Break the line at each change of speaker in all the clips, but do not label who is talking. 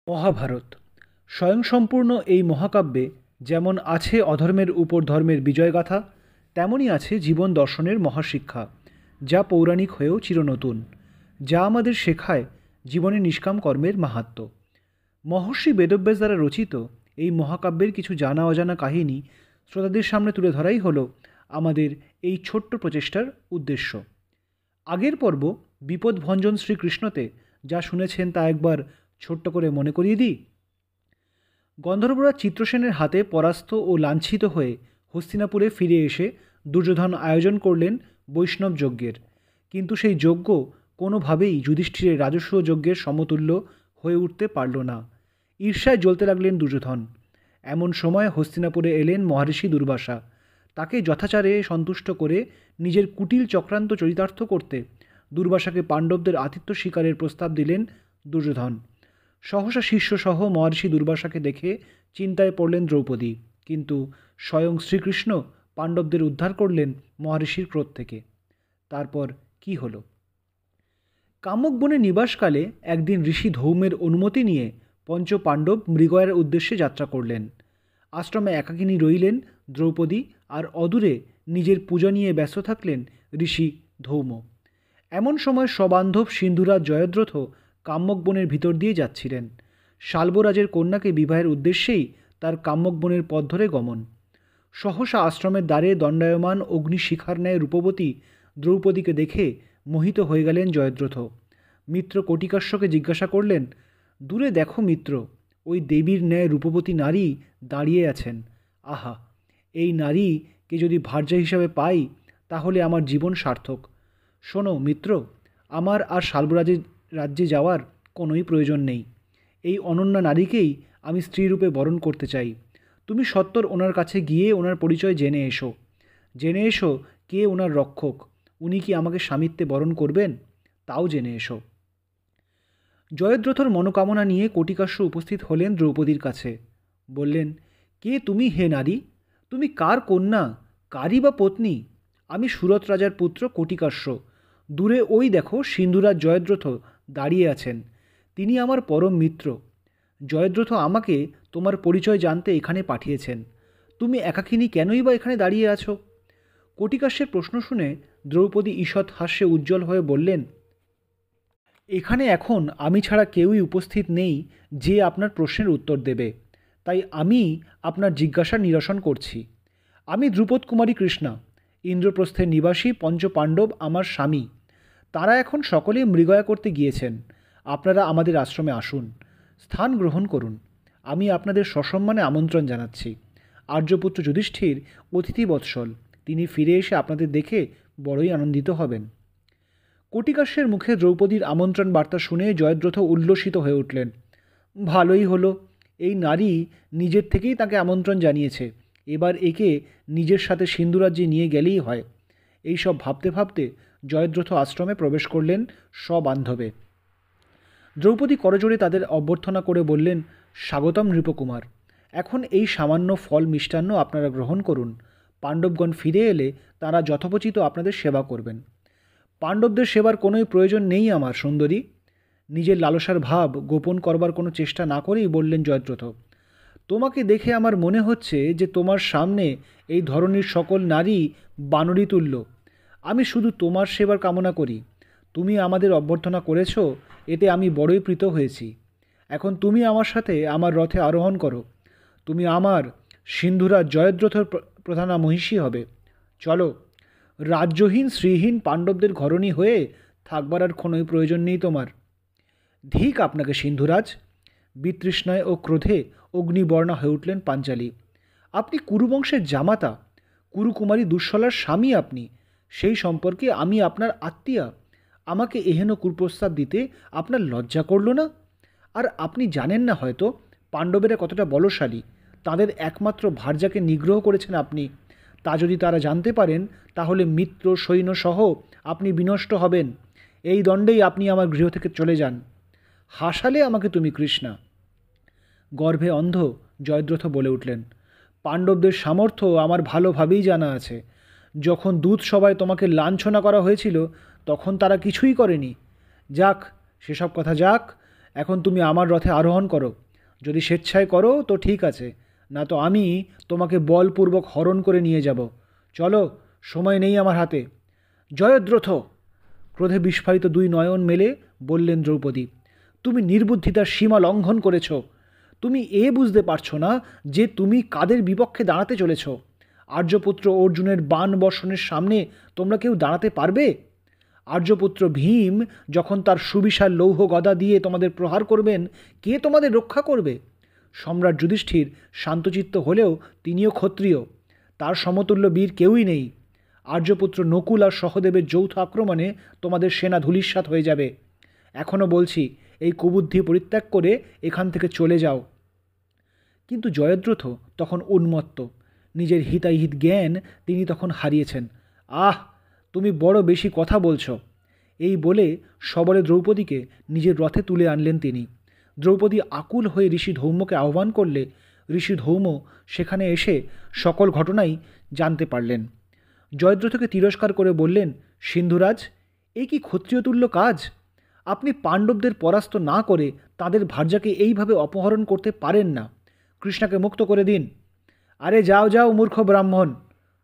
মহাভারত স্বয়ংসম্পূর্ণ এই মহাকাব্যে যেমন আছে অধর্মের উপর ধর্মের বিজয়গাথা, তেমনই আছে জীবন দর্শনের মহাশিক্ষা, যা পৌরাণিক হয়েও চিরনতুন, যা আমাদের শেখায় জীবনে নিষ্কাম কর্মের মাহাত্ম্য। মহর্ষি বেদব্যাস দ্বারা রচিত এই মহাকাব্যের কিছু জানা অজানা কাহিনী শ্রোতাদের সামনে তুলে ধরাই হলো আমাদের এই ছোট্ট প্রচেষ্টার উদ্দেশ্য। আগের পর্ব বিপদভঞ্জন শ্রীকৃষ্ণতে যা শুনেছেন তা একবার ছোট্ট করে মনে করিয়ে দিই। গন্ধর্বরাজ চিত্রসেনের হাতে পরাস্ত ও লাঞ্ছিত হয়ে হস্তিনাপুরে ফিরে এসে দুর্যোধন আয়োজন করলেন বৈষ্ণব যজ্ঞের, কিন্তু সেই যজ্ঞ কোনোভাবেই যুধিষ্ঠিরের রাজস্ব যজ্ঞের সমতুল্য হয়ে উঠতে পারল না। ঈর্ষায় জ্বলতে লাগলেন দুর্যোধন। এমন সময় হস্তিনাপুরে এলেন মহর্ষি দুর্বাসা। তাকে যথাচারে সন্তুষ্ট করে নিজের কুটিল চক্রান্ত চরিতার্থ করতে দুর্বাসাকে পাণ্ডবদের আতিথ্য স্বীকারের প্রস্তাব দিলেন দুর্যোধন। সহসা শিষ্যসহ মহর্ষি দুর্বাসাকে দেখে চিন্তায় পড়লেন দ্রৌপদী, কিন্তু স্বয়ং শ্রীকৃষ্ণ পাণ্ডবদের উদ্ধার করলেন মহর্ষির ক্রোধ থেকে। তারপর কি হলো? কামক বনে নিবাসকালে একদিন ঋষি ধৌমের অনুমতি নিয়ে পঞ্চ পাণ্ডব মৃগয়ার উদ্দেশ্যে যাত্রা করলেন। আশ্রমে একাকিনী রইলেন দ্রৌপদী, আর অদূরে নিজের পূজা নিয়ে ব্যস্ত থাকলেন ঋষি ধৌম। এমন সময় সবান্ধব সিন্ধুরাজ জয়দ্রথ কাম্যক বনের ভিতর দিয়ে যাচ্ছিলেন। শাল্বরাজের কন্যাকে বিবাহের উদ্দেশ্যেই তার কাম্যক বনের পথ ধরে গমন। সহসা আশ্রমের দ্বারে দণ্ডায়মান অগ্নিশিখার ন্যায় রূপবতী দ্রৌপদীকে দেখে মোহিত হয়ে গেলেন জয়দ্রথ। মিত্র কটিকাশ্যকে জিজ্ঞাসা করলেন, দূরে দেখো মিত্র, ওই দেবীর ন্যায় রূপবতী নারী দাঁড়িয়ে আছেন। আহা, এই নারীকে যদি ভার্যা হিসাবে পাই তাহলে আমার জীবন সার্থক। শোনো মিত্র, আমার আর শাল্বরাজের রাজ্যে যাওয়ার কোনোই প্রয়োজন নেই। এই অনন্যা নারীকেই আমি স্ত্রীরূপে বরণ করতে চাই। তুমি সত্বর ওনার কাছে গিয়ে ওনার পরিচয় জেনে এসো কে ওনার রক্ষক, উনি কি আমাকে স্বামিত্বে বরণ করবেন তাও জেনে এসো। জয়দ্রথর মনোকামনা নিয়ে কটিকাশ্য উপস্থিত হলেন দ্রৌপদীর কাছে। বললেন, কে তুমি হে নারী? তুমি কার কন্যা, কারই বা পত্নী? আমি সুরথ রাজার পুত্র কটিকাশ্য। দূরে ওই দেখো সিন্ধুরাজ জয়দ্রথ দাঁড়িয়ে আছেন, তিনি আমার পরম মিত্র। জয়দ্রথ আমাকে তোমার পরিচয় জানতে এখানে পাঠিয়েছেন। তুমি একাকিনী কেনই বা এখানে দাঁড়িয়ে আছো? কটিকাশ্যের প্রশ্ন শুনে দ্রৌপদী ঈষৎ হাস্যে উজ্জ্বল হয়ে বললেন, এখানে এখন আমি ছাড়া কেউই উপস্থিত নেই যে আপনার প্রশ্নের উত্তর দেবে, তাই আমি আপনার জিজ্ঞাসার নিরসন করছি। আমি দ্রুপদ কুমারী কৃষ্ণা, ইন্দ্রপ্রস্থের নিবাসী পঞ্চপাণ্ডব আমার স্বামী। তারা এখন সকলে মৃগয়া করতে গিয়েছেন। আপনারা আমাদের আশ্রমে আসুন, স্থান গ্রহণ করুন। আমি আপনাদের সসম্মানে আমন্ত্রণ জানাচ্ছি। আর্যপুত্র যুধিষ্ঠির অতিথি বৎসল, তিনি ফিরে এসে আপনাদের দেখে বড়ই আনন্দিত হবেন। কটিকাশ্যের মুখে দ্রৌপদীর আমন্ত্রণ বার্তা শুনে জয়দ্রথ উল্লসিত হয়ে উঠলেন। ভালোই হলো, এই নারী নিজের থেকেই তাকে আমন্ত্রণ জানিয়েছে, এবার একে নিজের সাথে সিন্ধুরাজ্যে নিয়ে গেলেই হয়। এইসব ভাবতে ভাবতে জয়দ্রথ আশ্রমে প্রবেশ করলেন সবান্ধবে। দ্রৌপদী করজোড়ে তাদের অভ্যর্থনা করে বললেন, স্বাগতম নৃপকুমার। এখন এই সামান্য ফল মিষ্টান্ন আপনারা গ্রহণ করুন। পাণ্ডবগণ ফিরে এলে তারা যথোপচিত আপনাদের সেবা করবেন। পাণ্ডবদের সেবার কোনোই প্রয়োজন নেই আমার সুন্দরী। নিজের লালসার ভাব গোপন করবার কোনো চেষ্টা না করেই বললেন জয়দ্রথ। তোমাকে দেখে আমার মনে হচ্ছে যে তোমার সামনে এই ধরনের সকল নারী বানরী তুল্য। আমি শুধু তোমার সেবার কামনা করি। তুমি আমাদের অভ্যর্থনা করেছ, এতে আমি বড়ই প্রীত হয়েছি। এখন তুমি আমার সাথে আমার রথে আরোহণ করো। তুমি আমার সিন্ধুরাজ জয়দ্রথর প্রধানা মহিষী হবে। চলো, রাজ্যহীন শ্রীহীন পাণ্ডবদের ঘরণী হয়ে থাকবার আর কোনোই প্রয়োজন নেই তোমার। ধিক আপনাকে সিন্ধুরাজ! বিতৃষ্ণায় ও ক্রোধে অগ্নিবর্ণা হয়ে উঠলেন পাঞ্চালী। আপনি কুরুবংশের জামাতা, কুরুকুমারী দুঃশলার স্বামী আপনি। সেই সম্পর্কে আমি আপনার আত্মীয়া। আমাকে এহেন কুপ্রস্তাব দিতে আপনার লজ্জা করল না? আর আপনি জানেন না হয়তো পাণ্ডবেরা কতটা বলশালী। তাদের একমাত্র ভার্যাকে নিগ্রহ করেছেন আপনি। তা যদি তারা জানতে পারেন তাহলে মিত্র সৈন্যসহ আপনি বিনষ্ট হবেন। এই দণ্ডেই আপনি আমার গৃহ থেকে চলে যান। হাসালে আমাকে তুমি কৃষ্ণা। গর্ভে অন্ধ জয়দ্রথ বলে উঠলেন, পাণ্ডবদের সামর্থ্য আমার ভালোভাবেই জানা আছে। যখন দূত সভায় তোমাকে লাঞ্ছনা করা হয়েছিল তখন তারা কিছুই করেনি। যাক, সেসব কথা যাক। এখন তুমি আমার রথে আরোহণ করো। যদি স্বেচ্ছায় করো তো ঠিক আছে, না তো আমি তোমাকে বলপূর্বক হরণ করে নিয়ে যাব। চলো, সময় নেই আমার হাতে। জয়দ্রথ! ক্রোধে বিস্ফারিত দুই নয়ন মেলে বললেন দ্রৌপদী, তুমি নির্বুদ্ধিতার সীমা লঙ্ঘন করেছ। তুমি বুঝতে পারছো না যে তুমি কাদের বিপক্ষে দাঁড়াতে চলেছ? আর্যপুত্র অর্জুনের বাণ বর্ষণের সামনে তোমরা কেউ দাঁড়াতে পারবে? আর্যপুত্র ভীম যখন তার সুবিশাল লৌহ গদা দিয়ে তোমাদের প্রহার করবেন, কে তোমাদের রক্ষা করবে? সম্রাট যুধিষ্ঠির শান্তচিত্ত হলেও তিনিও ক্ষত্রিয়, তার সমতুল্য বীর কেউই নেই। আর্যপুত্র নকুল আর সহদেবের যৌথ আক্রমণে তোমাদের সেনা ধূলিসাৎ হয়ে যাবে। এখনও বলছি, এই কুবুদ্ধি পরিত্যাগ করে এখান থেকে চলে যাও। কিন্তু জয়দ্রথ তখন উন্মত্ত। নিজের হিতাহিত জ্ঞান তিনি তখন হারিয়েছেন। আহ, তুমি বড় বেশি কথা বলছ, এই বলে সবলে দ্রৌপদীকে নিজের রথে তুলে আনলেন তিনি। দ্রৌপদী আকুল হয়ে ঋষি ধৌম্যকে আহ্বান করলে ঋষি ধৌম্য সেখানে এসে সকল ঘটনাই জানতে পারলেন। জয়দ্রথকে তিরস্কার করে বললেন, সিন্ধুরাজ, এই কি ক্ষত্রিয়তুল্য কাজ? আপনি পাণ্ডবদের পরাস্ত না করে তাদের ভার্যাকে এইভাবে অপহরণ করতে পারেন না। কৃষ্ণাকে মুক্ত করে দিন। আরে যাও যাও মূর্খ ব্রাহ্মণ,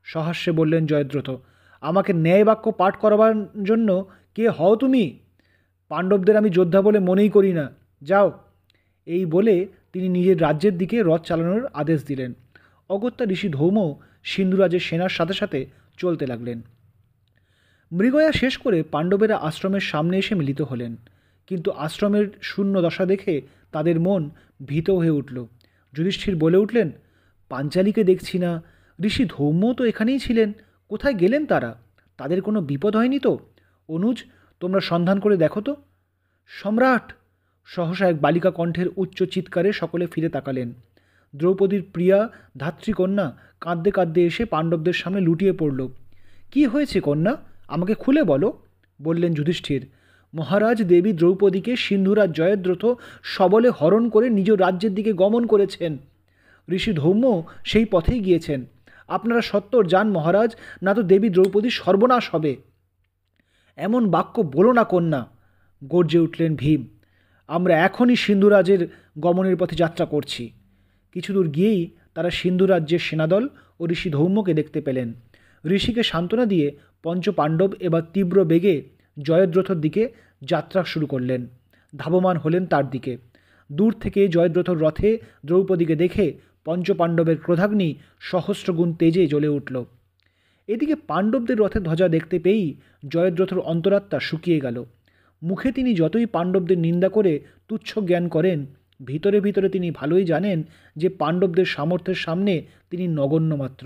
সহাস্যে বললেন জয়দ্রথ। আমাকে ন্যায় বাক্য পাঠ করবার জন্য কে হও তুমি? পাণ্ডবদের আমি যোদ্ধা বলে মনেই করি না, যাও। এই বলে তিনি নিজের রাজ্যের দিকে রথ চালানোর আদেশ দিলেন। অগত্যা ঋষি ধৌম সিন্ধুরাজের সেনার সাথে সাথে চলতে লাগলেন। মৃগয়া শেষ করে পাণ্ডবেরা আশ্রমের সামনে এসে মিলিত হলেন, কিন্তু আশ্রমের শূন্য দশা দেখে তাদের মন ভীত হয়ে উঠল। যুধিষ্ঠির বলে উঠলেন, পাঞ্চালীকে দেখছি না, ঋষি ধৌম্য তো এখানেই ছিলেন, কোথায় গেলেন তারা? তাদের কোনো বিপদ হয়নি তো? অনুজ, তোমরা সন্ধান করে দেখো তো। সম্রাট! সহসা এক বালিকা কণ্ঠের উচ্চ চিৎকারে সকলে ফিরে তাকালেন। দ্রৌপদীর প্রিয়া ধাত্রীকন্যা কাঁদতে কাঁদতে এসে পাণ্ডবদের সামনে লুটিয়ে পড়ল। কি হয়েছে কন্যা, আমাকে খুলে বলো, বললেন যুধিষ্ঠির। মহারাজ, দেবী দ্রৌপদীকে সিন্ধুরাজ জয়দ্রথ সবলে হরণ করে নিজ রাজ্যের দিকে গমন করেছেন। ঋষি ধৌম্য সেই পথেই গিয়েছেন। আপনারা সত্বর যান মহারাজ, না তো দেবী দ্রৌপদীর সর্বনাশ হবে। এমন বাক্য বলো না কন্যা, গর্জে উঠলেন ভীম। আমরা এখনই সিন্ধুরাজের গমনের পথে যাত্রা করছি। কিছুদূর গিয়েই তারা সিন্ধুরাজ্যের সেনাদল ও ঋষি ধৌম্যকে দেখতে পেলেন। ঋষিকে সান্ত্বনা দিয়ে পঞ্চপাণ্ডব এবার তীব্র বেগে জয়দ্রথর দিকে যাত্রা শুরু করলেন, ধাবমান হলেন তার দিকে। দূর থেকে জয়দ্রথর রথে দ্রৌপদীকে দেখে পঞ্চপাণ্ডবের ক্রোধাগ্নি সহস্রগুণ তেজে জ্বলে উঠল। এদিকে পাণ্ডবদের রথে ধ্বজা দেখতে পেয়েই জয়দ্রথর অন্তরাত্মা শুকিয়ে গেল। মুখে তিনি যতই পাণ্ডবদের নিন্দা করে তুচ্ছ জ্ঞান করেন, ভিতরে ভিতরে তিনি ভালোই জানেন যে পাণ্ডবদের সামর্থ্যের সামনে তিনি নগণ্য মাত্র।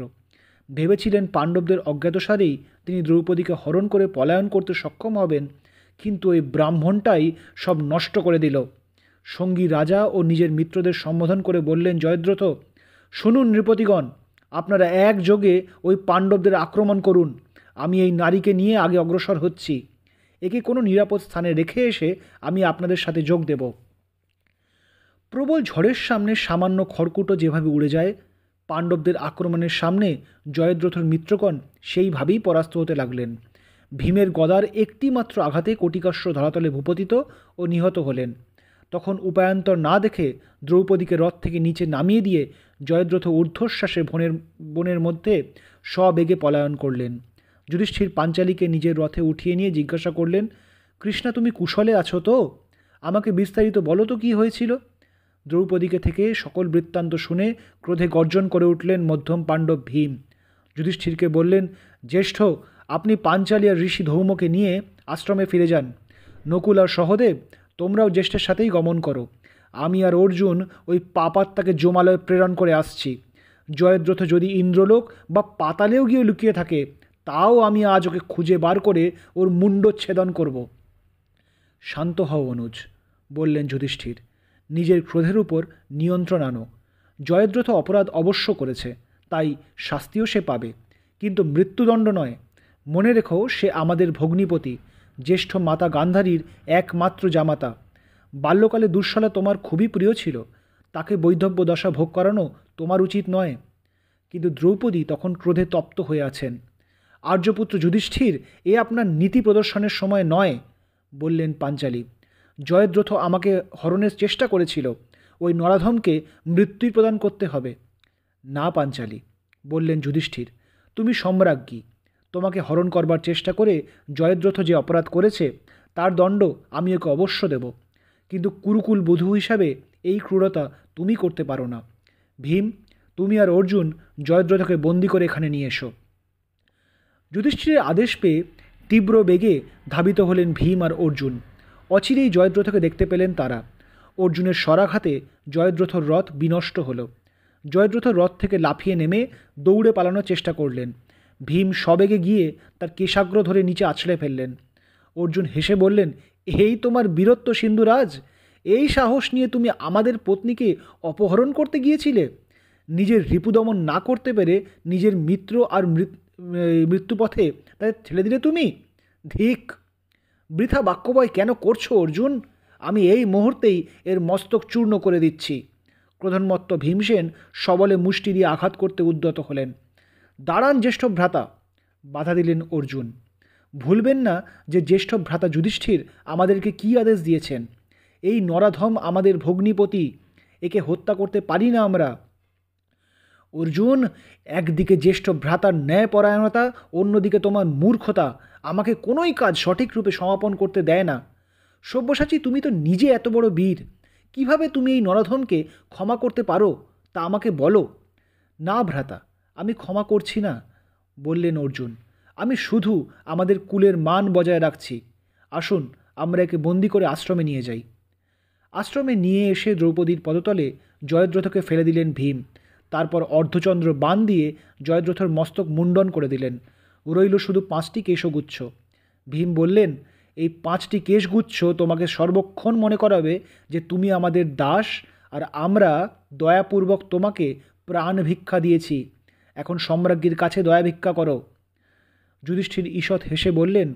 ভেবেছিলেন পাণ্ডবদের অজ্ঞাতসারেই তিনি দ্রৌপদীকে হরণ করে পলায়ন করতে সক্ষম হবেন, কিন্তু ওই ব্রাহ্মণটাই সব নষ্ট করে দিল। সঙ্গী রাজা ও নিজের মিত্রদের সম্বোধন করে বললেন, জয়দ্রথ, শুনুন নৃপতিগণ, আপনারা একযোগে ওই পাণ্ডবদের আক্রমণ করুন। আমি এই নারীকে নিয়ে আগে অগ্রসর হচ্ছি। একে কোনো নিরাপদ স্থানে রেখে এসে আমি আপনাদের সাথে যোগ দেব। প্রবল ঝড়ের সামনে সামান্য খড়কুটো যেভাবে উড়ে যায়, পাণ্ডবদের আক্রমণের সামনে জয়দ্রথর মিত্রগণ সেইভাবেই পরাস্ত হতে লাগলেন। ভীমের গদার একটি মাত্র আঘাতে কটিকাশ্ব ধরাতলে ভূপতিত ও নিহত হলেন। তখন উপায়ান্তর না দেখে দ্রৌপদীকে রথ থেকে নিচে নামিয়ে দিয়ে জয়দ্রথ ঊর্ধ্বশ্বাসে বনের মধ্যে সবেগে পলায়ন করলেন। যুধিষ্ঠির পাঞ্চালীকে নিজের রথে উঠিয়ে নিয়ে জিজ্ঞাসা করলেন, কৃষ্ণা, তুমি কুশলে আছো তো? আমাকে বিস্তারিত বলো তো, কী হয়েছিল? দ্রৌপদীকে থেকে সকল বৃত্তান্ত শুনে ক্রোধে গর্জন করে উঠলেন মধ্যম পাণ্ডব ভীম। যুধিষ্ঠিরকে বললেন, জ্যেষ্ঠ, আপনি পাঞ্চালী আর ঋষি ধৌম্যকে নিয়ে আশ্রমে ফিরে যান। নকুল আর সহদেব, তোমরাও জ্যেষ্ঠের সাথেই গমন করো। আমি আর অর্জুন ওই পাপাত্মাকে জমালয়ে প্রেরণ করে আসছি। জয়দ্রথ যদি ইন্দ্রলোক বা পাতালেও গিয়ে লুকিয়ে থাকে, তাও আমি আজ ওকে খুঁজে বার করে ওর মুণ্ডচ্ছেদন করব। শান্ত হও অনুজ, বললেন যুধিষ্ঠির। নিজের ক্রোধের উপর নিয়ন্ত্রণ আনো। জয়দ্রথ অপরাধ অবশ্য করেছে, তাই শাস্তিও সে পাবে, কিন্তু মৃত্যুদণ্ড নয়। মনে রেখো, সে আমাদের ভগ্নিপতি, জ্যেষ্ঠ মাতা গান্ধারীর একমাত্র জামাতা। বাল্যকালে দুঃশলা তোমার খুবই প্রিয় ছিল, তাকে বৈধব্য দশা ভোগ করানো তোমার উচিত নয়। কিন্তু দ্রৌপদী তখন ক্রোধে তপ্ত হয়ে আছেন। আর্যপুত্র যুধিষ্ঠির, এ আপনার নীতি প্রদর্শনের সময় নয়, বললেন পাঞ্চালী। জয়দ্রথ আমাকে হরণের চেষ্টা করেছিল, ওই নরাধমকে মৃত্যুই প্রদান করতে হবে। না পাঞ্চালী, বললেন যুধিষ্ঠির, তুমি সম্রাজ্ঞী। তোমাকে হরণ করবার চেষ্টা করে জয়দ্রথ যে অপরাধ করেছে তার দণ্ড আমি ওকে অবশ্য দেব, কিন্তু কুরুকুল বধূ হিসাবে এই ক্রূরতা তুমি করতে পারো না। ভীম, তুমি আর অর্জুন জয়দ্রথকে বন্দি করে এখানে নিয়ে এসো। যুধিষ্ঠিরের আদেশ পেয়ে তীব্র বেগে ধাবিত হলেন ভীম আর অর্জুন। অচিরেই জয়দ্রথকে দেখতে পেলেন তারা। অর্জুনের সরাঘাতে জয়দ্রথর রথ বিনষ্ট হল। জয়দ্রথ রথ থেকে লাফিয়ে নেমে দৌড়ে পালানোর চেষ্টা করলেন। ভীম সবেগে গিয়ে তার কেশাগ্র ধরে নিচে আছড়ে ফেললেন। অর্জুন হেসে বললেন, এই তোমার বীরত্ব সিন্ধুরাজ! এই সাহস নিয়ে তুমি আমাদের পত্নীকে অপহরণ করতে গিয়েছিলে? নিজের রিপুদমন না করতে পেরে নিজের মিত্র আর মৃত্যুপথে তাদের ঠেলে দিলে তুমি? ধিক! বৃথা বাক্যবয় কেন করছো অর্জুন? আমি এই মুহূর্তেই এর মস্তক চূর্ণ করে দিচ্ছি। ক্রোধোন্মত্ত ভীমসেন সবলে মুষ্টি দিয়ে আঘাত করতে উদ্যত হলেন। দাঁড়ান জ্যেষ্ঠ ভ্রাতা, বাধা দিলেন অর্জুন। ভুলবেন না যে জ্যেষ্ঠ ভ্রাতা যুধিষ্ঠির আমাদেরকে কী আদেশ দিয়েছেন। এই নরাধম আমাদের ভগ্নিপতি, একে হত্যা করতে পারি না আমরা। অর্জুন, একদিকে জ্যেষ্ঠ ভ্রাতার ন্যায়পরায়ণতা, অন্যদিকে তোমার মূর্খতা আমাকে কোনোই কাজ সঠিক রূপে সমাপন করতে দেয় না। সব্যসাচী, তুমি তো নিজে এত বড় বীর, কিভাবে তুমি এই নরাধমকে ক্ষমা করতে পারো তা আমাকে বলো। না ভ্রাতা, আমি ক্ষমা করছি না, বললেন অর্জুন। আমি শুধু আমাদের কুলের মান বজায় রাখছি। আসুন আমরা একে বন্দি করে আশ্রমে নিয়ে যাই। আশ্রমে নিয়ে এসে দ্রৌপদীর পদতলে জয়দ্রথকে ফেলে দিলেন ভীম। তারপর অর্ধচন্দ্র বাণ দিয়ে জয়দ্রথর মস্তক মুণ্ডন করে দিলেন। রইল শুধু 5টি কেশগুচ্ছ। ভীম বললেন, এই 5টি কেশগুচ্ছ তোমাকে সর্বক্ষণ মনে করাবে যে তুমি আমাদের দাস, আর আমরা দয়াপূর্বক তোমাকে প্রাণ ভিক্ষা দিয়েছি। এখন সম্রাজ্ঞীর কাছে দয়া ভিক্ষা করো। যুধিষ্ঠির ঈষৎ হেসে বললেন,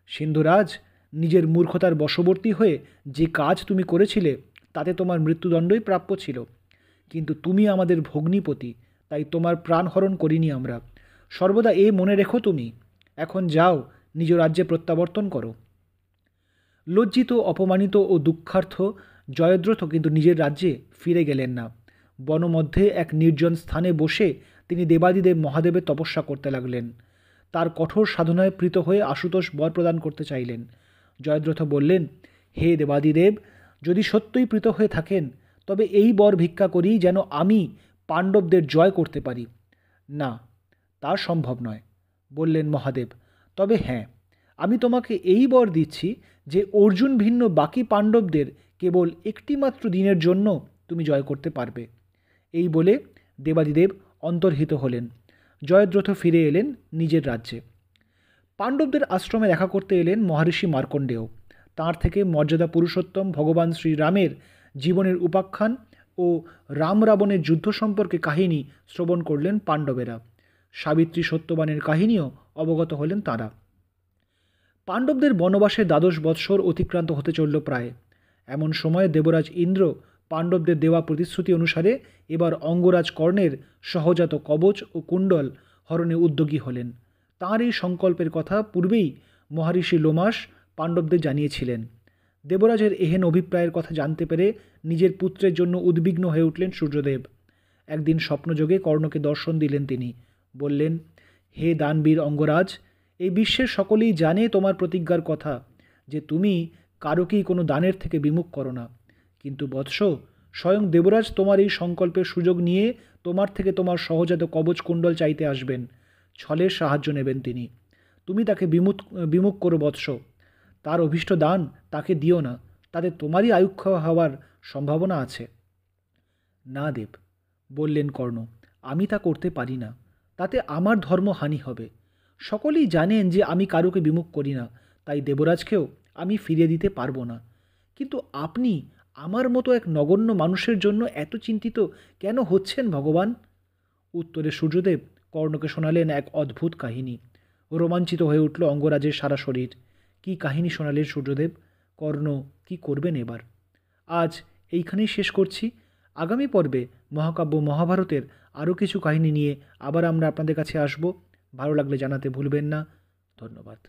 সিন্ধুরাজ, নিজের মূর্খতার বশবর্তী হয়ে যে কাজ তুমি করেছিলে তাতে তোমার মৃত্যুদণ্ডই প্রাপ্য ছিল, কিন্তু তুমি আমাদের ভগ্নিপতি, তাই তোমার প্রাণহরণ করিনি আমরা। সর্বদা এ মনে রেখো তুমি। এখন যাও, নিজ রাজ্যে প্রত্যাবর্তন করো। লজ্জিত, অপমানিত ও দুঃখার্থ জয়দ্রথ কিন্তু নিজের রাজ্যে ফিরে গেলেন না। বনমধ্যে এক নির্জন স্থানে বসে তিনি দেবাদিদেব মহাদেবের তপস্যা করতে লাগলেন। তার কঠোর সাধনায় প্রীত হয়ে আশুতোষ বর প্রদান করতে চাইলেন। জয়দ্রথ বললেন, হে দেবাদিদেব, যদি সত্যই প্রীত হয়ে থাকেন তবে এই বর ভিক্ষা করি যেন আমি পাণ্ডবদের জয় করতে পারি। না, তা সম্ভব নয়, বললেন মহাদেব। তবে হ্যাঁ, আমি তোমাকে এই বর দিচ্ছি যে অর্জুন ভিন্ন বাকি পাণ্ডবদের কেবল একটিমাত্র দিনের জন্য তুমি জয় করতে পারবে। এই বলে দেবাদিদেব অন্তর্হিত হলেন। জয়দ্রথ ফিরে এলেন নিজের রাজ্যে। পাণ্ডবদের আশ্রমে দেখা করতে এলেন মহর্ষি মার্কণ্ডেয়। তাঁর থেকে মর্যাদা পুরুষোত্তম ভগবান শ্রীরামের জীবনের উপাখ্যান ও রাম রাবণের যুদ্ধ সম্পর্কে কাহিনী শ্রবণ করলেন পাণ্ডবেরা। সাবিত্রী সত্যবানের কাহিনীও অবগত হলেন তাঁরা। পাণ্ডবদের বনবাসে 12 বৎসর অতিক্রান্ত হতে চলল প্রায়। এমন সময় দেবরাজ ইন্দ্র পাণ্ডবদের দেওয়া প্রতিশ্রুতি অনুসারে এবার অঙ্গরাজ কর্ণের সহজাত কবচ ও কুণ্ডল হরণে উদ্যোগী হলেন। তাঁর এই সংকল্পের কথা পূর্বেই মহর্ষি লোমাস পাণ্ডবদের জানিয়েছিলেন। দেবরাজের এহেন অভিপ্রায়ের কথা জানতে পেরে নিজের পুত্রের জন্য উদ্বিগ্ন হয়ে উঠলেন সূর্যদেব। একদিন স্বপ্নযোগে কর্ণকে দর্শন দিলেন তিনি। বললেন, হে দানবীর অঙ্গরাজ, এই বিশ্বের সকলেই জানে তোমার প্রতিজ্ঞার কথা যে তুমি কারোকেই কোনো দানের থেকে বিমুখ করো না। কিন্তু বৎস, স্বয়ং দেবরাজ তোমার এই সংকল্পের সুযোগ নিয়ে তোমার থেকে তোমার সহজাত কবচ কুণ্ডল চাইতে আসবেন। ছলের সাহায্য নেবেন তিনি। তুমি তাকে বিমুখ করো বৎস। তার অভীষ্ট দান তাকে দিও না, তাতে তোমারই আয়ুক্ষয় হওয়ার সম্ভাবনা আছে। না দেব, বললেন কর্ণ, আমি তা করতে পারি না। তাতে আমার ধর্মহানি হবে। সকলেই জানেন যে আমি কারোকে বিমুখ করি না, তাই দেবরাজকেও আমি ফিরিয়ে দিতে পারবো না। কিন্তু আপনি আমার মতো এক নগণ্য মানুষের জন্য এত চিন্তিত কেন হচ্ছেন ভগবান? উত্তরে সূর্যদেব কর্ণকে শোনালেন এক অদ্ভুত কাহিনী। রোমাঞ্চিত হয়ে উঠল অঙ্গরাজের সারা শরীর। কি কাহিনী শোনালেন সূর্যদেব? কর্ণ কি করবেন এবার? আজ এইখানেই শেষ করছি। আগামী পর্বে মহাকাব্য মহাভারতের আরও কিছু কাহিনী নিয়ে আবার আমরা আপনাদের কাছে আসব। ভালো লাগলে জানাতে ভুলবেন না। ধন্যবাদ।